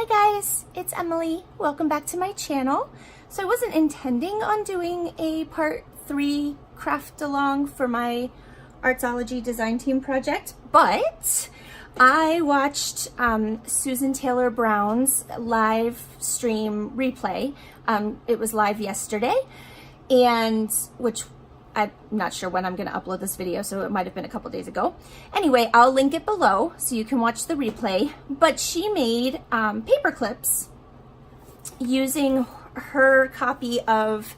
Hi guys, it's Emily. Welcome back to my channel. So I wasn't intending on doing a part 3 craft along for my Artzology design team project, but I watched Susan Taylor Brown's live stream replay. It was live yesterday, and which I'm not sure when I'm going to upload this video, so it might have been a couple days ago. Anyway, I'll link it below so you can watch the replay. But she made paper clips using her copy of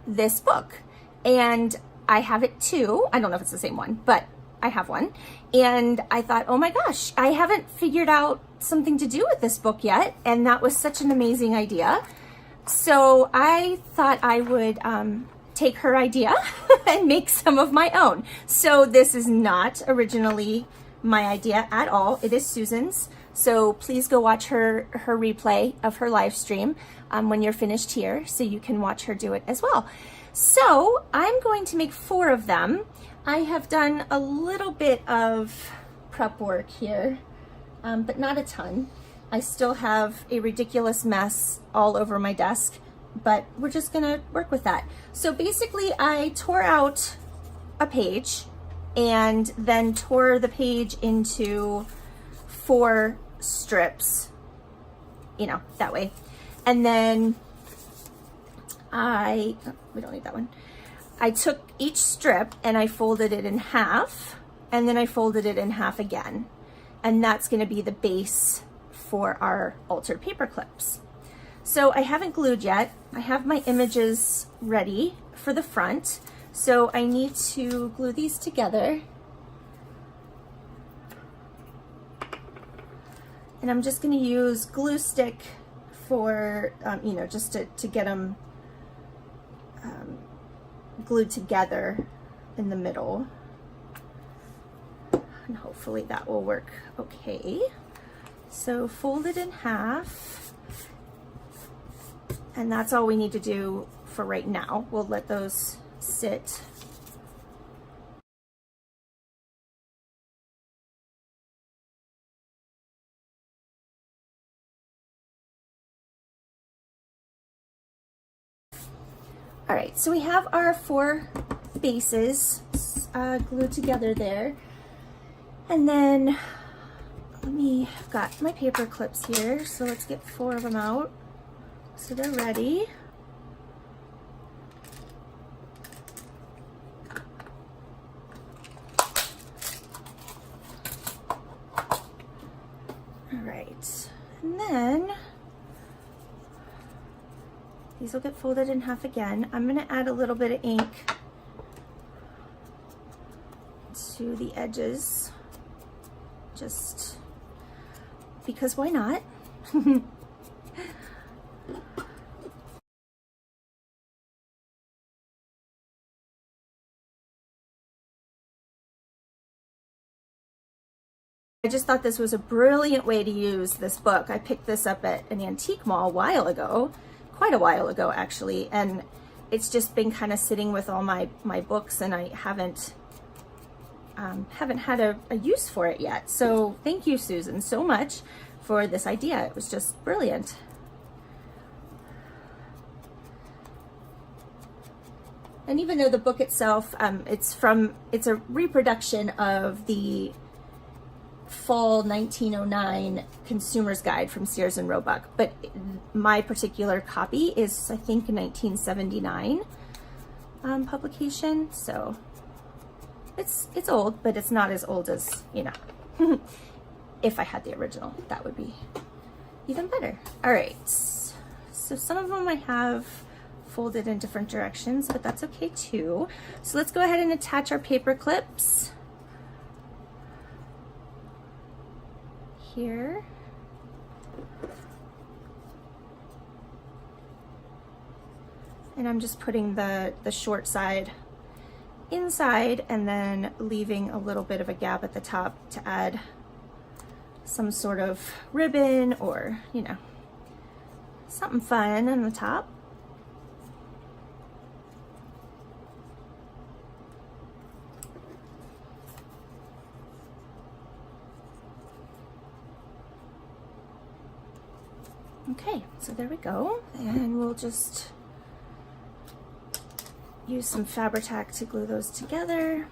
this book. And I have it too. I don't know if it's the same one, but I have one. And I thought, oh my gosh, I haven't figured out something to do with this book yet. And that was such an amazing idea. So I thought I would take her idea and make some of my own. So this is not originally my idea at all. It is Susan's. So please go watch her replay of her live stream when you're finished here, so you can watch her do it as well. So I'm going to make 4 of them. I have done a little bit of prep work here, but not a ton. I still have a ridiculous mess all over my desk, but we're just gonna work with that. So basically I tore out a page and then tore the page into 4 strips, you know, that way. And then we don't need that one. I took each strip and I folded it in half, and then I folded it in half again. And that's gonna be the base for our altered paper clips. So I haven't glued yet. I have my images ready for the front. So I need to glue these together. And I'm just gonna use glue stick for, you know, just to get them glued together in the middle. And hopefully that will work okay. So fold it in half. And that's all we need to do for right now. We'll let those sit. All right, so we have our 4 bases glued together there. And then I've got my paper clips here, so let's get 4 of them out. So they're ready. All right, and then these will get folded in half again. I'm gonna add a little bit of ink to the edges, just because why not? I just thought this was a brilliant way to use this book. I picked this up at an antique mall a while ago, quite a while ago actually, and it's just been kind of sitting with all my books, and I haven't had a use for it yet. So thank you, Susan, so much for this idea. It was just brilliant. And even though the book itself, it's a reproduction of the fall 1909 Consumer's Guide from Sears and Roebuck, but my particular copy is, I think, 1979 publication. So it's old, but it's not as old as, you know, if I had the original, that would be even better. All right, so some of them I have folded in different directions, but that's okay too. So let's go ahead and attach our paper clips here. And I'm just putting the short side inside and then leaving a little bit of a gap at the top to add some sort of ribbon or, you know, something fun on the top. Okay, so there we go. And we'll just use some Fabri-Tac to glue those together.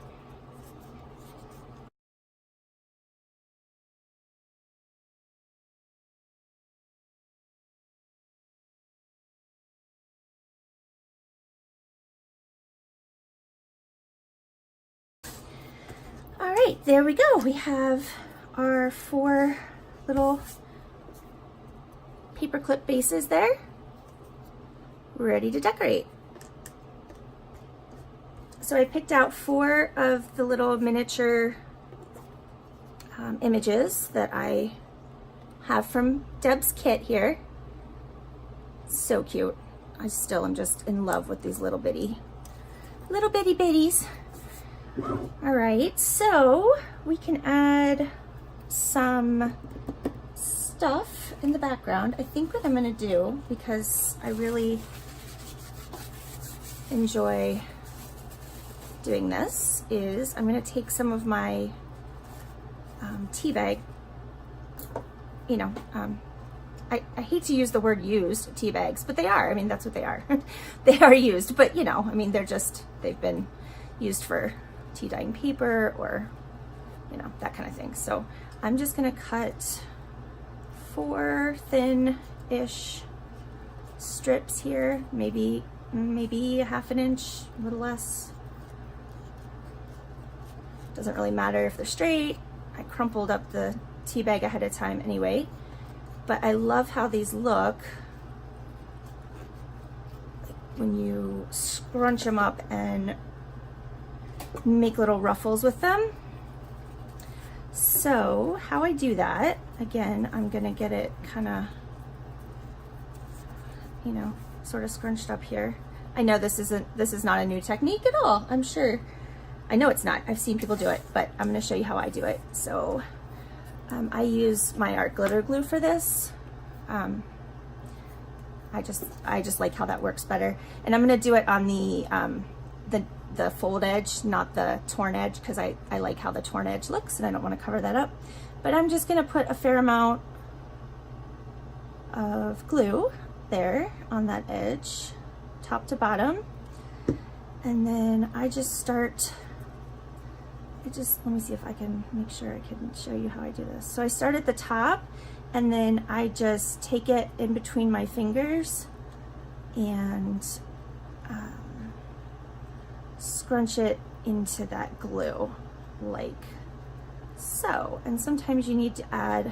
All right, there we go. We have our 4 little paperclip bases there, ready to decorate. So I picked out 4 of the little miniature images that I have from Deb's kit here. So cute. I still am just in love with these little bitty bitties. All right, so we can add some stuff in the background. I think what I'm gonna do, because I really enjoy doing this, is I'm gonna take some of my tea bag, you know, I hate to use the word used tea bags, but they are. I mean, that's what they are. They are used, but you know, I mean, they've been used for tea dyeing paper or, you know, that kind of thing. So I'm just gonna cut 4 thin-ish strips here, maybe a half an inch, a little less. Doesn't really matter if they're straight. I crumpled up the tea bag ahead of time anyway, but I love how these look when you scrunch them up and make little ruffles with them. So how I do that, again, I'm gonna get it kind of, you know, sort of scrunched up here. I know this is not a new technique at all. I'm sure, I know it's not. I've seen people do it, but I'm gonna show you how I do it. So I use my art glitter glue for this. I just like how that works better. And I'm gonna do it on the fold edge, not the torn edge, because I like how the torn edge looks and I don't want to cover that up. But I'm just going to put a fair amount of glue there on that edge, top to bottom. And then I just start, let me see if I can make sure I can show you how I do this. So I start at the top and then I just take it in between my fingers and scrunch it into that glue like so. And sometimes you'll need to add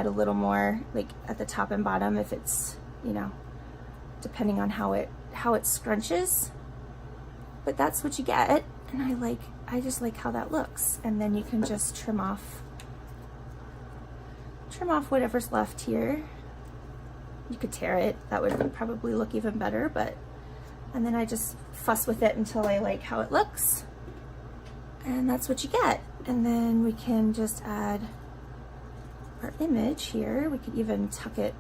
a little more, like at the top and bottom, if it's, you know, depending on how it scrunches. But that's what you get, and I just like how that looks. And then you can just trim off whatever's left here. You could tear it, that would probably look even better, but and then I just fuss with it until I like how it looks. And that's what you get. And then we can just add our image here. We could even tuck it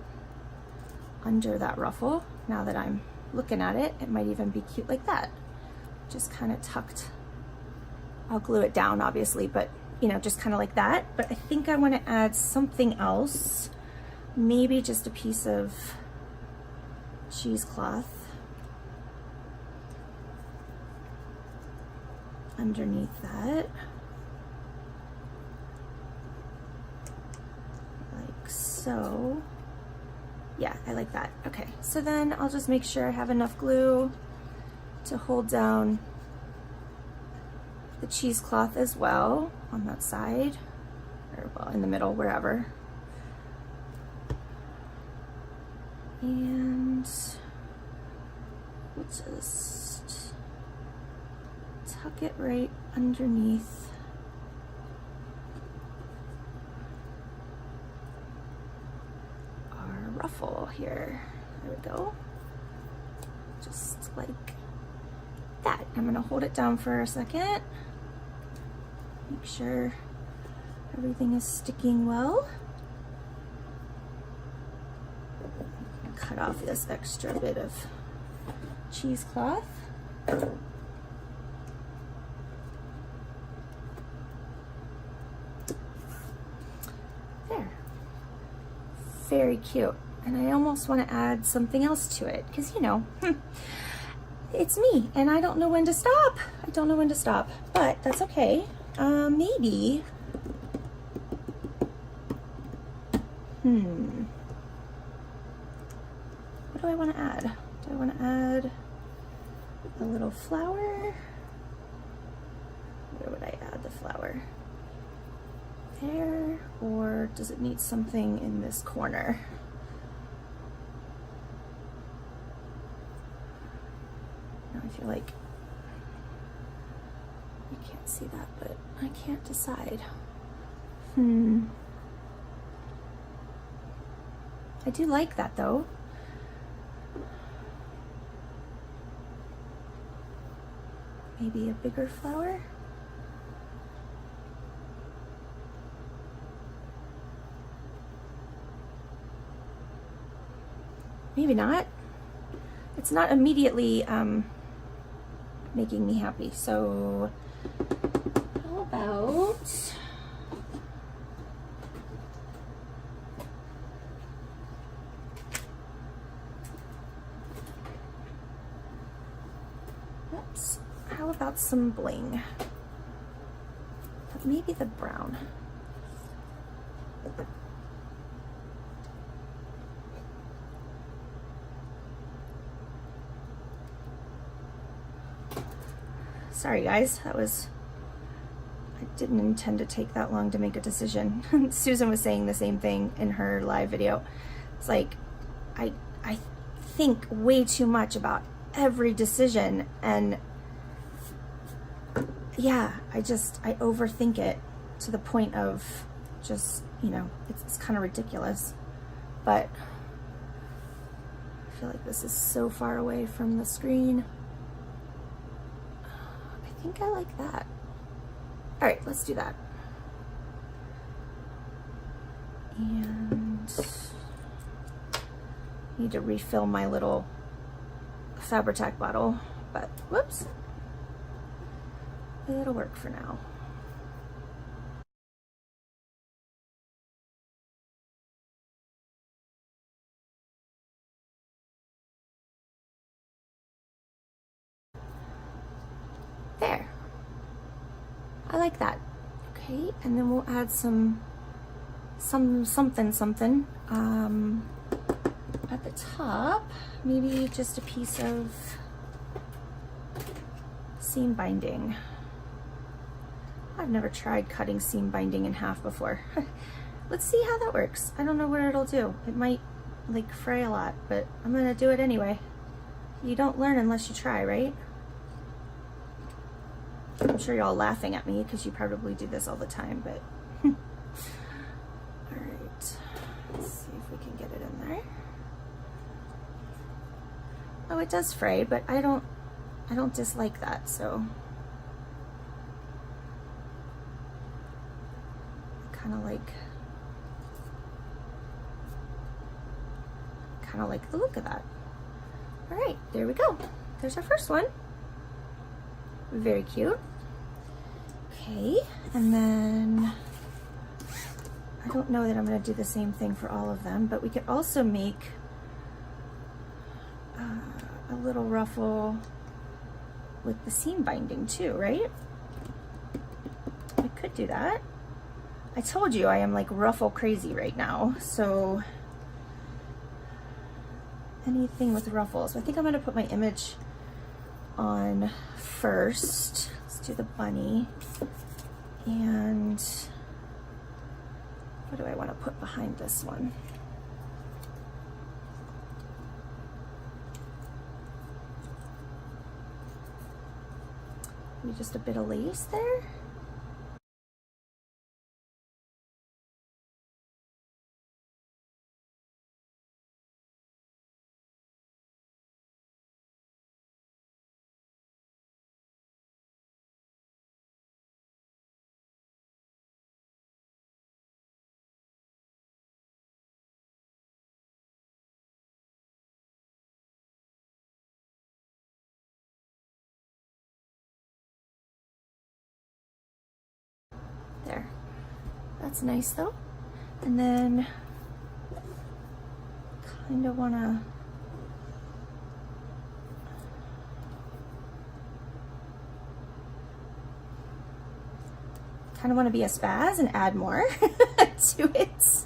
under that ruffle. Now that I'm looking at it, it might even be cute like that. Just kind of tucked. I'll glue it down obviously, but you know, just kind of like that. But I think I want to add something else. Maybe just a piece of cheesecloth underneath that, like so. Yeah, I like that. Okay, so then I'll just make sure I have enough glue to hold down the cheesecloth as well on that side, or well, in the middle, wherever. And we'll just tuck it right underneath our ruffle here. There we go. Just like that. I'm gonna hold it down for a second. Make sure everything is sticking well. Cut off this extra bit of cheesecloth. very cute. And I almost want to add something else to it because, you know, it's me and I don't know when to stop. I don't know when to stop, but that's okay. Maybe. What do I want to add? Do I want to add a little flower? Where would I add the flower? There, or does it need something in this corner? Now I feel like you can't see that, but I can't decide. I do like that though. Maybe a bigger flower? Maybe not. It's not immediately making me happy. So how about how about some bling? Maybe the brown. Sorry guys, I didn't intend to take that long to make a decision. Susan was saying the same thing in her live video. It's like, I think way too much about every decision, and yeah, I overthink it to the point of just, you know, it's kind of ridiculous. But I feel like this is so far away from the screen. I think I like that. All right, let's do that. And I need to refill my little Fabri-Tac bottle, but whoops. It'll work for now. There. I like that. Okay, and then we'll add something at the top. Maybe just a piece of seam binding. I've never tried cutting seam binding in half before. Let's see how that works. I don't know what it'll do. It might like fray a lot, but I'm gonna do it anyway. You don't learn unless you try, right? I'm sure you're all laughing at me because you probably do this all the time, but all right, let's see if we can get it in there. Oh, it does fray, but I don't dislike that, so kind of like the look of that. All right, there we go. There's our first one. Very cute. Okay, and then I don't know that I'm going to do the same thing for all of them, but we could also make a little ruffle with the seam binding too, right? I could do that. I told you I am like ruffle crazy right now, so anything with ruffles. I think I'm going to put my image on first. Let's do the bunny. And what do I want to put behind this one? Maybe just a bit of lace there. There. That's nice though. And then kind of want to be a spaz and add more to it.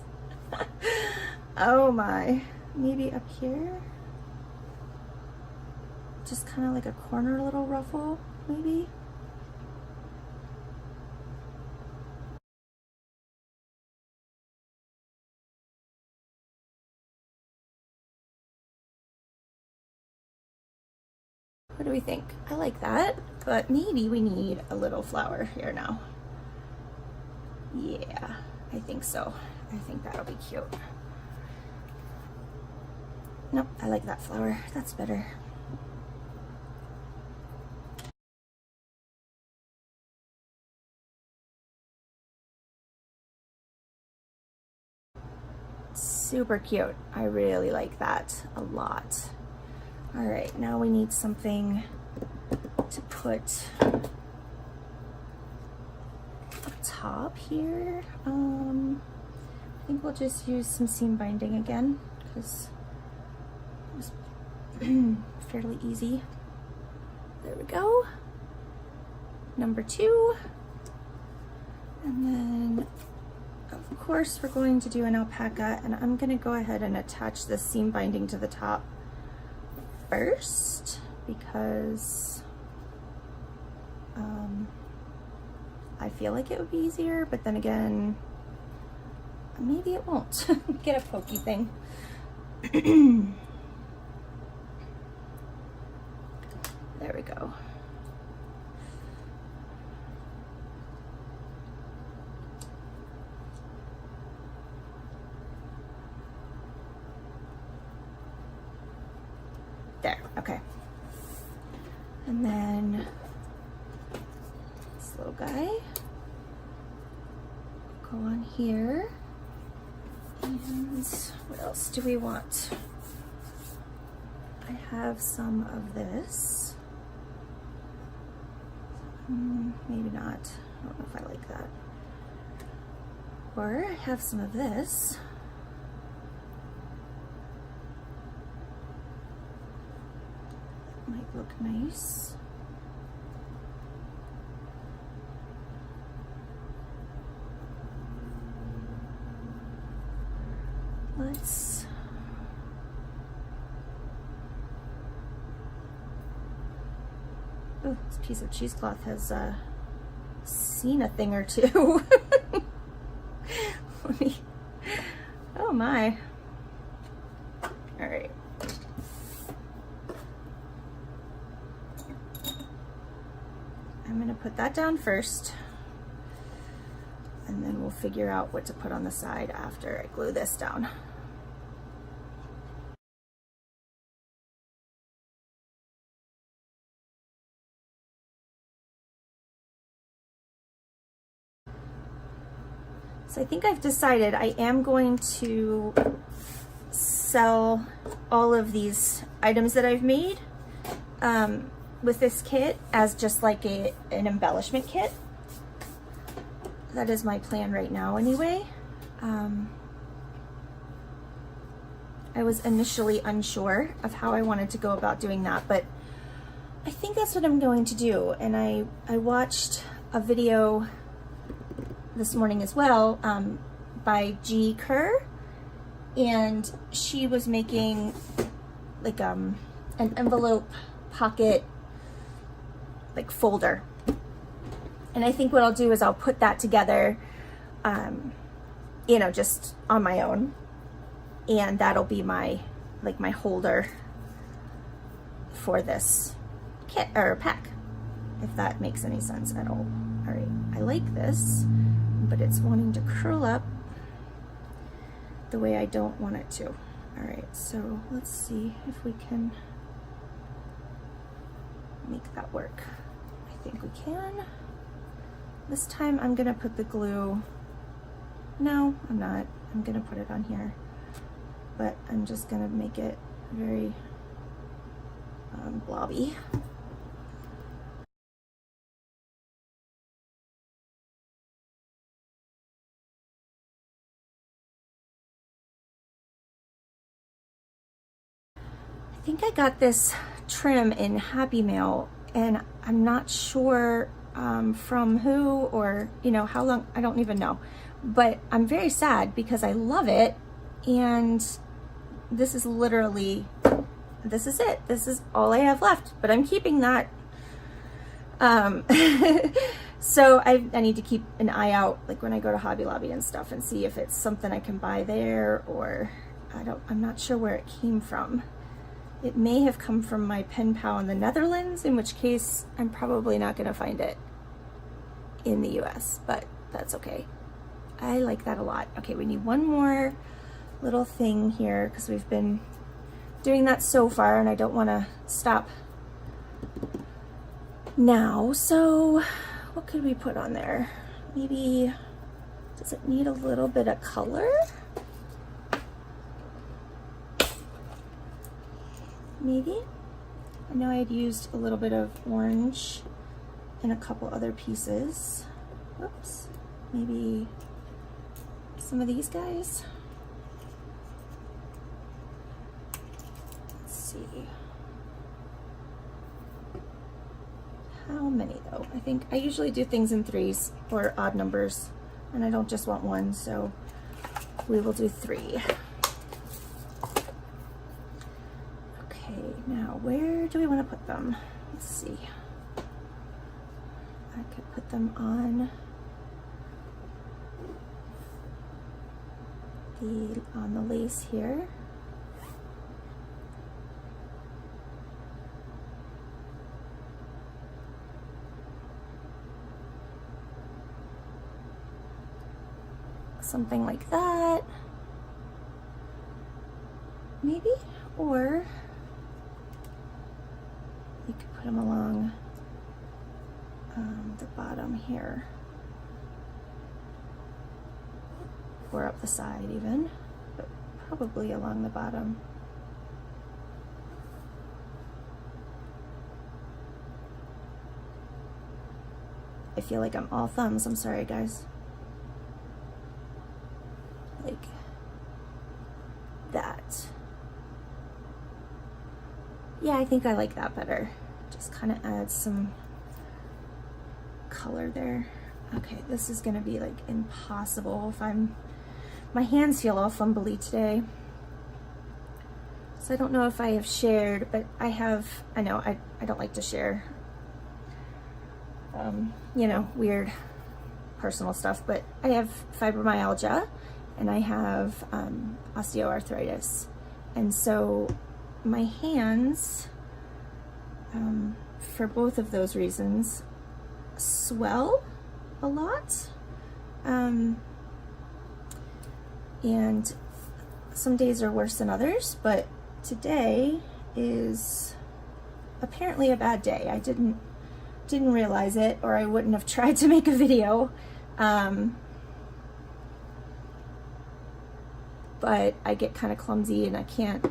Oh my, maybe up here, just kind of like a corner little ruffle, maybe. What do we think? I like that, but maybe we need a little flower here now. Yeah, I think so. I think that'll be cute. Nope, I like that flower. That's better. Super cute. I really like that a lot. All right, now we need something to put up top here. I think we'll just use some seam binding again because it was fairly easy. There we go. Number 2. And then of course we're going to do an alpaca, and I'm going to go ahead and attach the seam binding to the top first because I feel like it would be easier, but then again, maybe it won't. Get a pokey thing. There we go. There, okay. And then this little guy go on here. And what else do we want? I have some of this. Maybe not. I don't know if I like that. Or I have some of this. Might look nice. Let's oh, this piece of cheesecloth has seen a thing or two. Let me, oh my. All right. I'm gonna put that down first, and then we'll figure out what to put on the side after I glue this down. So I think I've decided I am going to sell all of these items that I've made with this kit as just like an embellishment kit. That is my plan right now anyway. I was initially unsure of how I wanted to go about doing that, but I think that's what I'm going to do. And I watched a video this morning as well by G. Kerr, and she was making like an envelope pocket like folder, and I think what I'll do is I'll put that together you know, just on my own, and that'll be my like my holder for this kit or pack, if that makes any sense at all. All right, I like this, but it's wanting to curl up the way I don't want it to. All right, so let's see if we can make that work. I think we can. This time I'm gonna put the glue, no, I'm not. I'm gonna put it on here, but I'm just gonna make it very blobby. think I got this trim in Happy Mail, and I'm not sure from who or, you know, how long, I don't even know. But I'm very sad because I love it, and this is literally, this is it. This is all I have left, but I'm keeping that. So I need to keep an eye out, like when I go to Hobby Lobby and stuff, and see if it's something I can buy there, or I'm not sure where it came from. It may have come from my pen pal in the Netherlands, in which case I'm probably not going to find it in the US, but that's okay. I like that a lot. Okay, we need one more little thing here because we've been doing that so far and I don't want to stop now. So what could we put on there? Maybe, does it need a little bit of color? Maybe. I know I had used a little bit of orange in a couple other pieces. Whoops. Maybe some of these guys. Let's see. How many though? I think I usually do things in threes or odd numbers, and I don't just want one, so we will do 3. Now, where do we want to put them? Let's see. I could put them on the lace here. Something like that. Maybe, or you could put them along the bottom here, or up the side even, but probably along the bottom. I feel like I'm all thumbs, I'm sorry guys. Like that. Yeah, I think I like that better. Just kind of adds some color there. Okay, this is gonna be like impossible if my hands feel all fumbly today. So I don't know if I have shared, but I know I don't like to share, you know, weird personal stuff, but I have fibromyalgia and I have osteoarthritis. And so my hands, for both of those reasons, swell a lot. And some days are worse than others, but today is apparently a bad day. I didn't realize it, or I wouldn't have tried to make a video. But I get kind of clumsy and I can't,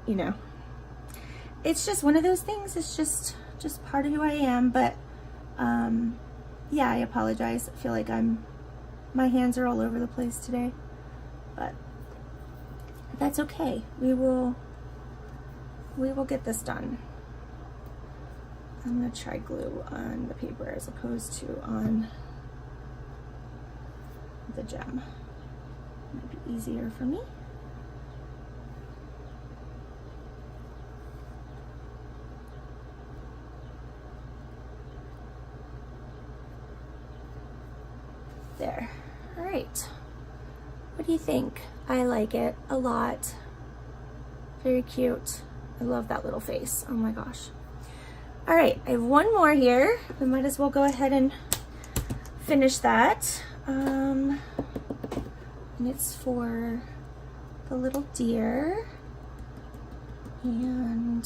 you know, it's just one of those things. It's just part of who I am. But yeah, I apologize. I feel like my hands are all over the place today, but that's okay. We will get this done. I'm gonna try glue on the paper as opposed to on the gem. Might be easier for me. There. All right. What do you think? I like it a lot. Very cute. I love that little face. Oh my gosh. All right, I have one more here. We might as well go ahead and finish that. And it's for the little deer. And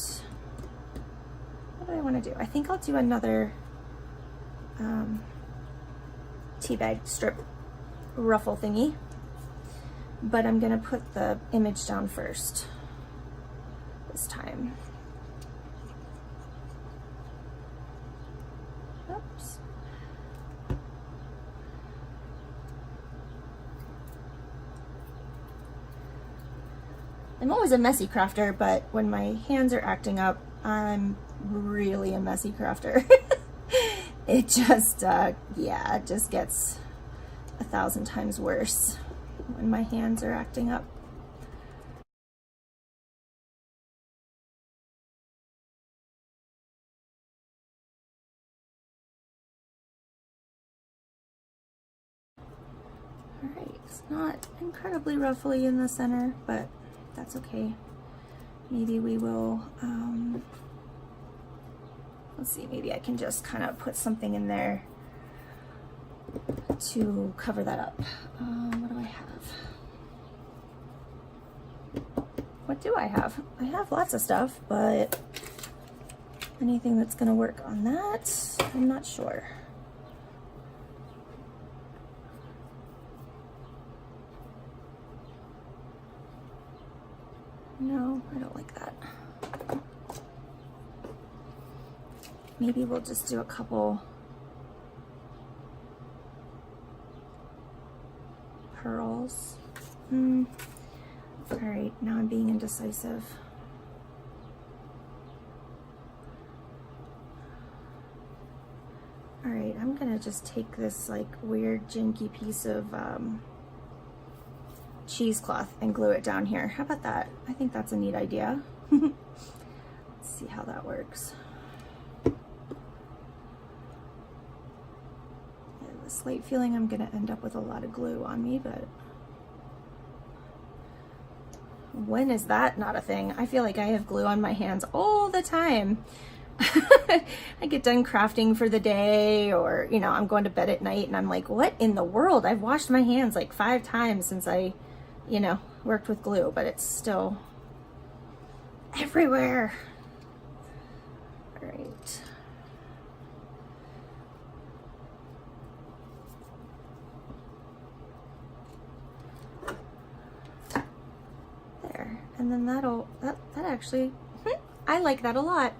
what do I want to do? I think I'll do another tea bag strip ruffle thingy, but I'm gonna put the image down first this time. Oops. I'm always a messy crafter, but when my hands are acting up, I'm really a messy crafter. It just, yeah, it just gets 1,000 times worse when my hands are acting up. Alright, it's not incredibly ruffly in the center, but that's okay. Maybe we will, let's see, maybe I can just kind of put something in there to cover that up. What do I have? What do I have? I have lots of stuff, but anything that's going to work on that, I'm not sure. No, I don't like that. Maybe we'll just do a couple pearls. All right, now I'm being indecisive. All right, I'm gonna just take this like weird janky piece of cheesecloth and glue it down here. How about that? I think that's a neat idea. Let's see how that works. I have a slight feeling I'm gonna end up with a lot of glue on me, but when is that not a thing? I feel like I have glue on my hands all the time. I get done crafting for the day, or you know, I'm going to bed at night and I'm like, what in the world? I've washed my hands like 5 times since I, you know, worked with glue, but it's still everywhere. All right. There, and then that actually, I like that a lot.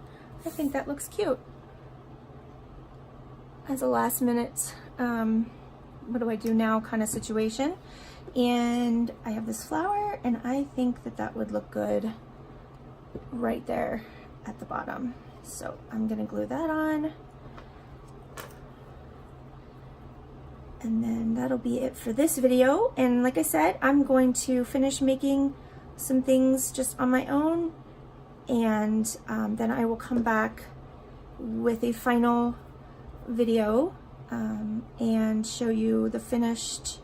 I think that looks cute. As a last minute, what do I do now kind of situation. And I have this flower, and I think that that would look good right there at the bottom. So I'm gonna glue that on. And then that'll be it for this video. And like I said, I'm going to finish making some things just on my own, and then I will come back with a final video and show you the finished,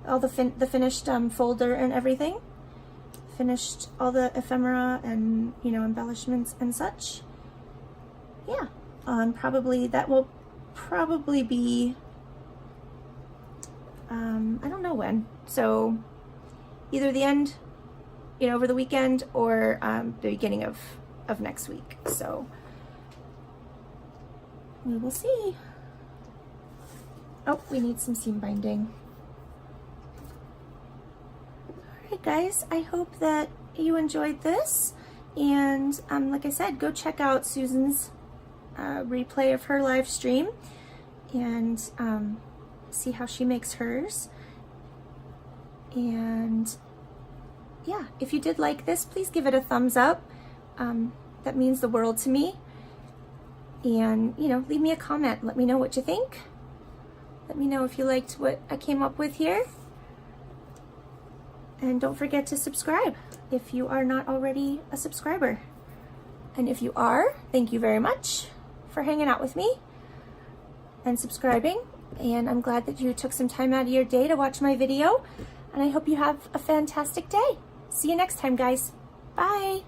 the finished folder and everything. Finished all the ephemera and, you know, embellishments and such. Yeah, probably that will probably be I don't know when, so either the end, you know, over the weekend, or the beginning of next week. So we will see. Oh, we need some seam binding. All right, guys, I hope that you enjoyed this. And like I said, go check out Susan's replay of her live stream and see how she makes hers. And yeah, if you did like this, please give it a thumbs up. That means the world to me. And, you know, leave me a comment. Let me know what you think. Let me know if you liked what I came up with here. And don't forget to subscribe if you are not already a subscriber. And if you are, thank you very much for hanging out with me and subscribing. And I'm glad that you took some time out of your day to watch my video. And I hope you have a fantastic day. See you next time, guys. Bye.